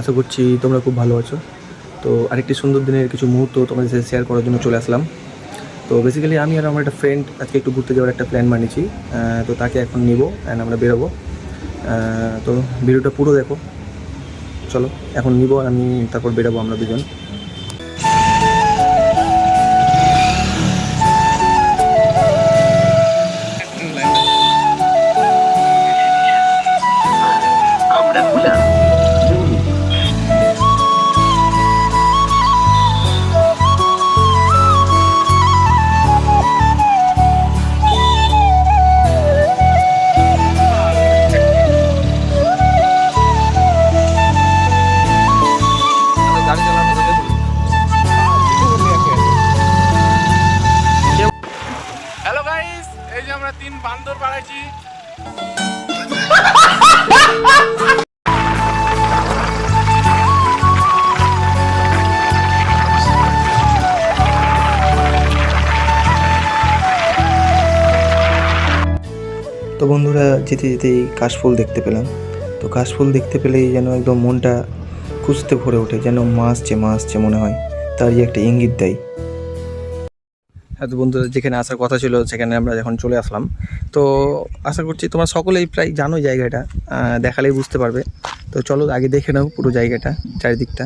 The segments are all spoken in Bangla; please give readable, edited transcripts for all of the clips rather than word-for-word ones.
আশা করছি তোমরা খুব ভালো আছো। তো আরেকটি সুন্দর দিনের কিছু মুহূর্ত তোমাদের সাথে শেয়ার করার জন্য চলে আসলাম। তো বেসিক্যালি আমি আর আমার একটা ফ্রেন্ড আজকে একটু ঘুরতে যাওয়ার একটা প্ল্যান বানিয়েছি। তো তাকে এখন নিব অ্যান্ড আমরা বেরোবো। তো ভিডিওটা পুরো দেখো, চলো এখন নিব আমি, তারপর বেরোবো আমরা দুজন। হ্যালো গাইস, এই যে আমরা 3 বান্দর পাড়াইছি। তো বন্ধুরা, যেতে যেতেই কাশফুল দেখতে পেলাম। তো কাশফুল দেখতে পেলেই যেন একদম মনটা খুঁজতে ভরে ওঠে, যেন মা আসছে মনে হয়, তারই একটা ইঙ্গিত দেয়। হ্যাঁ, তো বন্ধুরা, যেখানে আসার কথা ছিল সেখানে আমরা এখন চলে আসলাম। তো আশা করছি তোমরা সকলেই প্রায় জানো জায়গাটা, দেখালেই বুঝতে পারবে। তো চলো আগে দেখে নাও পুরো জায়গাটা, চারিদিকটা।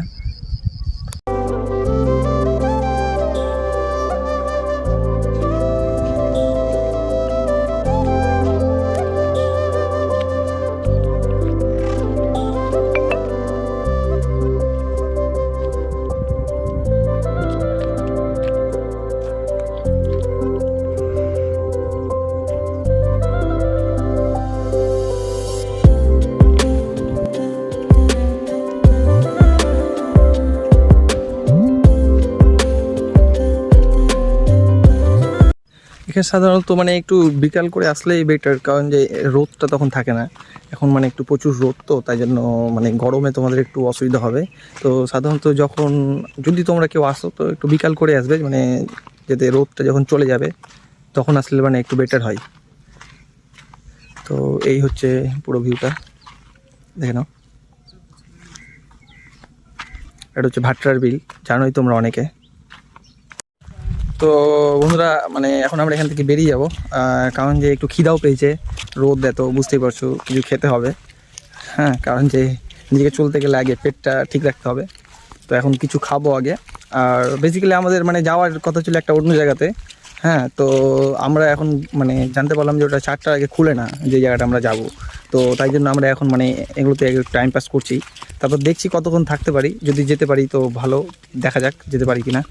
এখানে সাধারণত মানে একটু বিকাল করে আসলেই বেটার, কারণ যে রোদটা তখন থাকে না। এখন মানে একটু প্রচুর রোদ, তো তাই জন্য মানে গরমে তোমাদের একটু অসুবিধা হবে। তো সাধারণত যখন যদি তোমরা কেউ আসো তো একটু বিকাল করে আসবে, মানে যাতে রোদটা যখন চলে যাবে তখন আসলে মানে একটু বেটার হয়। তো এই হচ্ছে পুরো ভিউটা, দেখে নাও। এটা হচ্ছে ভাট্টার বিল, জানোই তোমরা অনেকে। তো বন্ধুরা, মানে এখন আমরা এখান থেকে বেরিয়ে যাব, কারণ যে একটু খিদাও পেয়েছে, রোদ এত, বুঝতেই পারছো, কিছু খেতে হবে। হ্যাঁ, কারণ যে নিজেকে চলতে গেলে আগে পেটটা ঠিক রাখতে হবে। তো এখন কিছু খাবো আগে। আর বেসিক্যালি আমাদের মানে যাওয়ার কথা ছিল একটা অন্য জায়গাতে। হ্যাঁ, তো আমরা এখন মানে জানতে পারলাম যে ওটা 4টার আগে খুলে না, যে জায়গাটা আমরা যাব। তো তাই জন্য আমরা এখন মানে এগুলোতে টাইম পাস করছি। তারপর দেখছি কতক্ষণ থাকতে পারি, যদি যেতে পারি তো ভালো, দেখা যাক যেতে পারি কিনা।